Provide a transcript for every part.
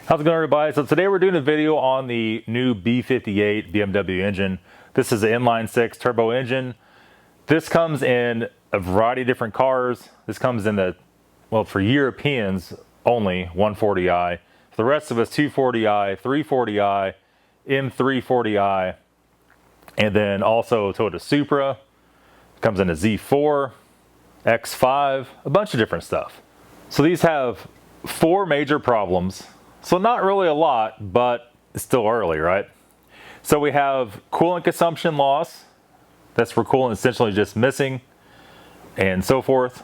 How's it going, everybody? So today we're doing a video on the new B58 BMW engine. This is an inline six turbo engine. This comes in a variety of different cars. This comes in the, well, for Europeans only, 140i. For the rest of us, 240i, 340i, M340i, and then also Toyota Supra. Comes in a Z4, X5, a bunch of different stuff. So these have four major problems. So not really a lot, but it's still early, right? So we have coolant consumption loss. That's where coolant is essentially just missing and so forth.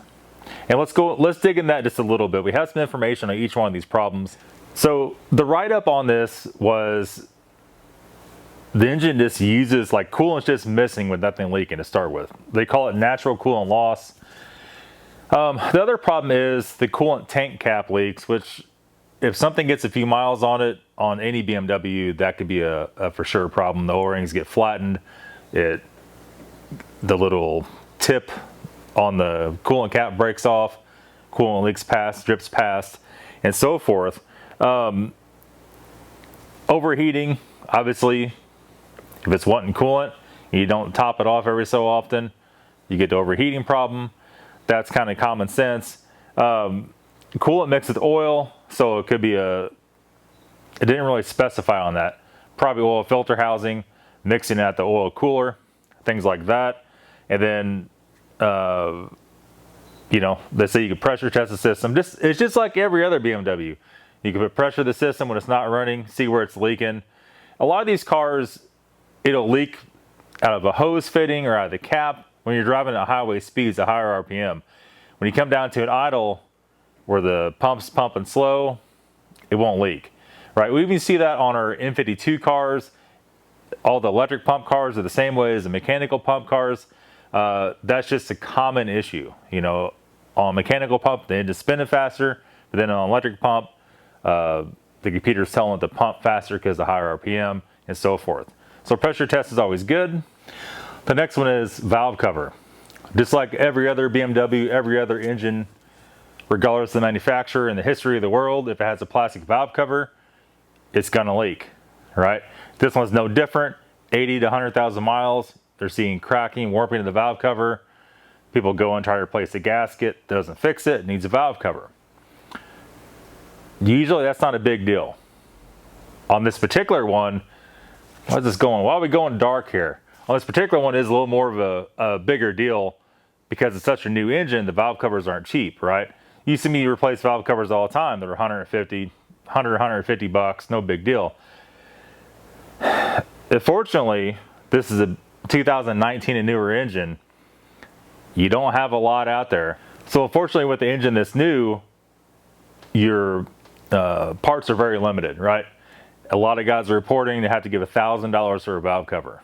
And let's dig in that just a little bit. We have some information on each one of these problems. So the write-up on this was the engine just uses, like, coolant's just missing with nothing leaking to start with. They call it natural coolant loss. The other problem is the coolant tank cap leaks, which if something gets a few miles on it, on any BMW, that could be a for sure problem. The O-rings get flattened. The little tip on the coolant cap breaks off. Coolant leaks past, drips past, and so forth. Overheating, obviously, if it's wanting coolant and you don't top it off every so often, you get the overheating problem. That's kind of common sense. Coolant mixed with oil, so it could be it didn't really specify on that. Probably oil filter housing, mixing at the oil cooler, things like that. And then, you know, they say you can pressure test the system. It's just like every other BMW. You can put pressure the system when it's not running, see where it's leaking. A lot of these cars, it'll leak out of a hose fitting or out of the cap when you're driving at highway speeds at higher RPM. When you come down to an idle, where the pump's pumping slow, it won't leak, right? We even see that on our M52 cars. All the electric pump cars are the same way as the mechanical pump cars. That's just a common issue. You know, on mechanical pump, the engine's spinning faster, but then on electric pump, the computer's telling it to pump faster because of higher RPM and so forth. So pressure test is always good. The next one is valve cover. Just like every other BMW, every other engine, regardless of the manufacturer in the history of the world, if it has a plastic valve cover, it's gonna leak, right? This one's no different. 80 to 100,000 miles, they're seeing cracking, warping of the valve cover. People go and try to replace the gasket, doesn't fix it, needs a valve cover. Usually that's not a big deal. On this particular one, why is this going? Why are we going dark here? On this particular one, is a little more of a bigger deal because it's such a new engine. The valve covers aren't cheap, right? You see me replace valve covers all the time. They're 150 bucks, no big deal. Unfortunately, this is a 2019 and newer engine. You don't have a lot out there. So unfortunately, with the engine that's new, your parts are very limited, right? A lot of guys are reporting they have to give $1,000 for a valve cover.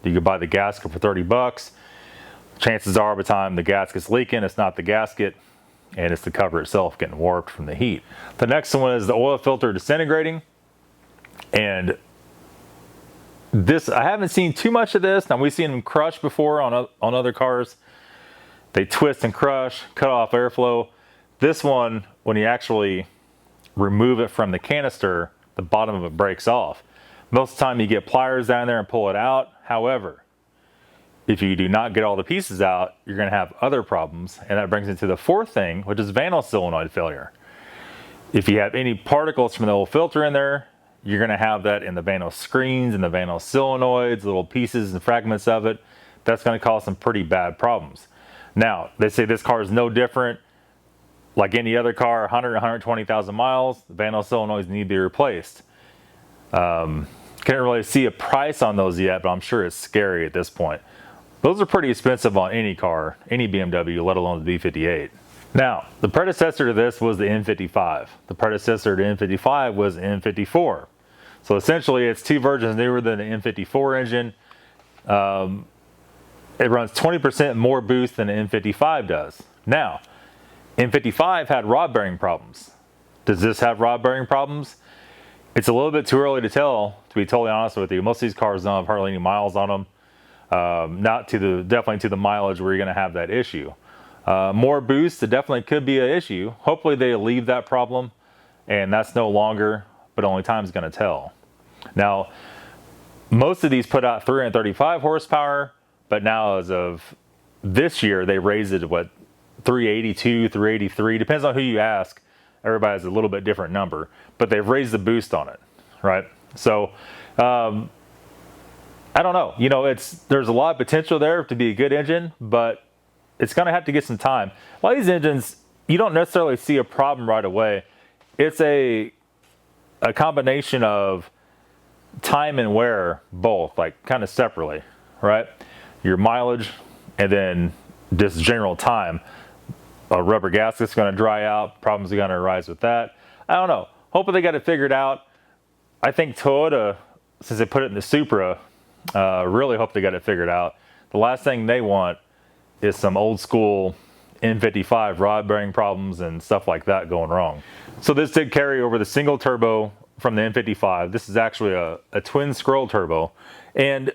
You could buy the gasket for 30 bucks. Chances are by the time the gasket's leaking, it's not the gasket, and it's the cover itself getting warped from the heat. The next one is the oil filter disintegrating. And this, I haven't seen too much of this. Now, we've seen them crush before on other cars. They twist and crush, cut off airflow. This one, when you actually remove it from the canister, the bottom of it breaks off. Most of the time you get pliers down there and pull it out. However, if you do not get all the pieces out, you're going to have other problems. And that brings into the fourth thing, which is Vanos solenoid failure. If you have any particles from the old filter in there, you're going to have that in the Vanos screens and the Vanos solenoids, little pieces and fragments of it. That's going to cause some pretty bad problems. Now, they say this car is no different. Like any other car, 100, 120,000 miles, the Vanos solenoids need to be replaced. Can't really see a price on those yet, but I'm sure it's scary at this point. Those are pretty expensive on any car, any BMW, let alone the B58. Now, the predecessor to this was the M55. The predecessor to M55 was the M54. So essentially, it's two versions newer than the M54 engine. It runs 20% more boost than the M55 does. Now, M55 had rod bearing problems. Does this have rod bearing problems? It's a little bit too early to tell, to be totally honest with you. Most of these cars don't have hardly any miles on them. Definitely to the mileage where you're going to have that issue. More boost, it definitely could be an issue. Hopefully they alleviate that problem, and that's no longer but only time's going to tell. Now, most of these put out 335 horsepower, but now as of this year, they raised it to what, 382, 383, depends on who you ask. Everybody has a little bit different number, but they've raised the boost on it, right? So, I don't know. You know, there's a lot of potential there to be a good engine, but it's going to have to get some time. A lot of these engines, you don't necessarily see a problem right away. It's a combination of time and wear, both, like kind of separately, right? Your mileage and then just general time. A rubber gasket's going to dry out. Problems are going to arise with that. I don't know. Hopefully they got it figured out. I think Toyota, since they put it in the Supra, really hope they got it figured out. The last thing they want is some old school N55 rod bearing problems and stuff like that going wrong. So this did carry over the single turbo from the N55. This is actually a twin scroll turbo. And,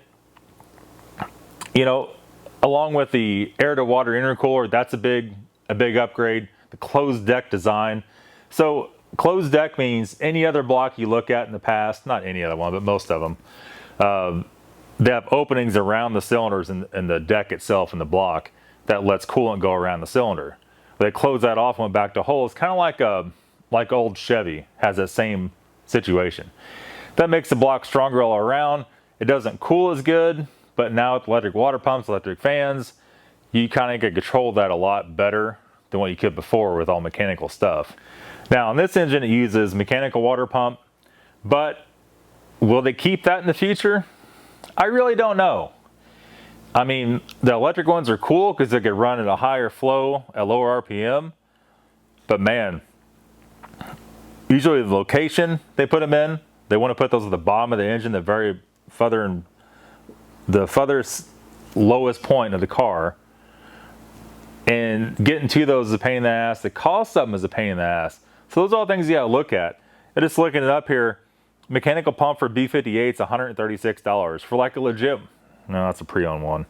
you know, along with the air to water intercooler, that's a big upgrade. The closed deck design. So closed deck means any other block you look at in the past, not any other one, but most of them, they have openings around the cylinders and the deck itself and the block that lets coolant go around the cylinder. They close that off and went back to holes, kind of like old Chevy has that same situation. That makes the block stronger all around. It doesn't cool as good, but now with electric water pumps, electric fans, you kind of can control that a lot better than what you could before with all mechanical stuff. Now on this engine, it uses mechanical water pump, but will they keep that in the future? I really don't know. I mean, the electric ones are cool because they could run at a higher flow at lower RPM. But man, usually the location they put them in, they want to put those at the bottom of the engine, the furthest lowest point of the car. And getting to those is a pain in the ass. The cost of them is a pain in the ass. So those are all things you got to look at. And just looking it up here, mechanical pump for B58 is $136 for like a legit. No, that's a pre-owned one.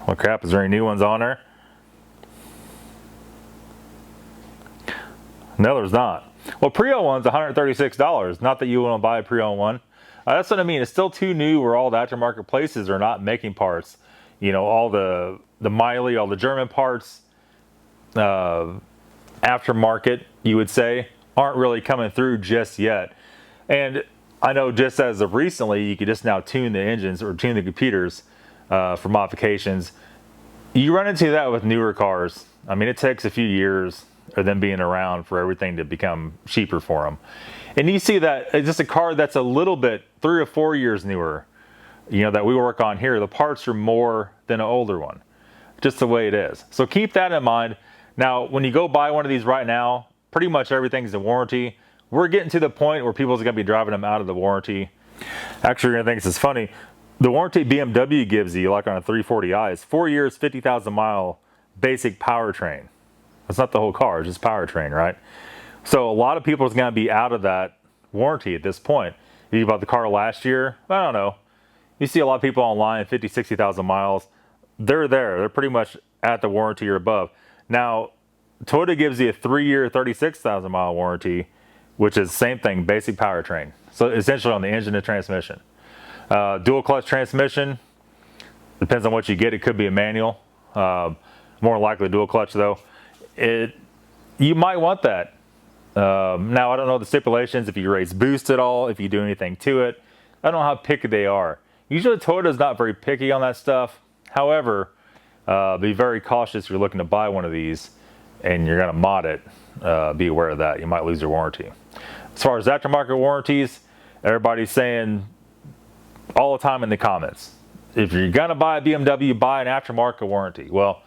What crap, is there any new ones on there? No, there's not. Well, pre-owned one's $136. Not that you want to buy a pre-owned one. That's what I mean. It's still too new where all the aftermarket places are not making parts. You know, all the Miley, all the German parts, aftermarket, you would say, aren't really coming through just yet. And I know just as of recently, you could just now tune the engines or tune the computers for modifications. You run into that with newer cars. I mean, it takes a few years of them being around for everything to become cheaper for them. And you see that it's just a car that's a little bit 3 or 4 years newer, you know, that we work on here. The parts are more than an older one, just the way it is. So keep that in mind. Now, when you go buy one of these right now, pretty much everything's in warranty. We're getting to the point where people's gonna be driving them out of the warranty. Actually, you're gonna think this is funny. The warranty BMW gives you, like on a 340i, is 4 years, 50,000 mile basic powertrain. That's not the whole car, it's just powertrain, right? So a lot of people is gonna be out of that warranty at this point. If you bought the car last year, I don't know. You see a lot of people online, 50, 60,000 miles. They're there, they're pretty much at the warranty or above. Now, Toyota gives you a 3-year, 36,000 mile warranty, which is the same thing, basic powertrain. So essentially on the engine and transmission. Dual clutch transmission, depends on what you get. It could be a manual, more likely dual clutch though. You might want that. Now I don't know the stipulations, if you raise boost at all, if you do anything to it. I don't know how picky they are. Usually Toyota's not very picky on that stuff. However, be very cautious if you're looking to buy one of these and you're gonna mod it. Be aware of that, you might lose your warranty. As far as aftermarket warranties, everybody's saying all the time in the comments, if you're gonna buy a BMW, buy an aftermarket warranty. Well,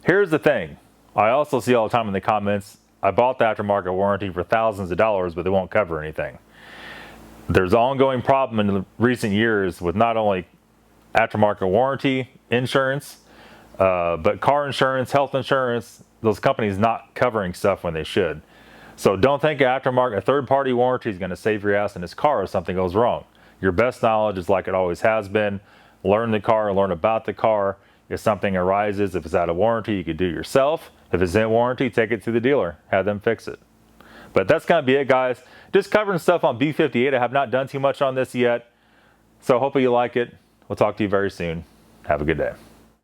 here's the thing. I also see all the time in the comments, I bought the aftermarket warranty for thousands of dollars, but they won't cover anything. There's an ongoing problem in the recent years with not only aftermarket warranty insurance, but car insurance, health insurance, those companies not covering stuff when they should. So don't think a third-party warranty is going to save your ass in this car if something goes wrong. Your best knowledge is like it always has been. Learn the car, learn about the car. If something arises, if it's out of warranty, you could do it yourself. If it's in warranty, take it to the dealer, have them fix it. But that's going to be it, guys. Just covering stuff on B58. I have not done too much on this yet. So hopefully you like it. We'll talk to you very soon. Have a good day.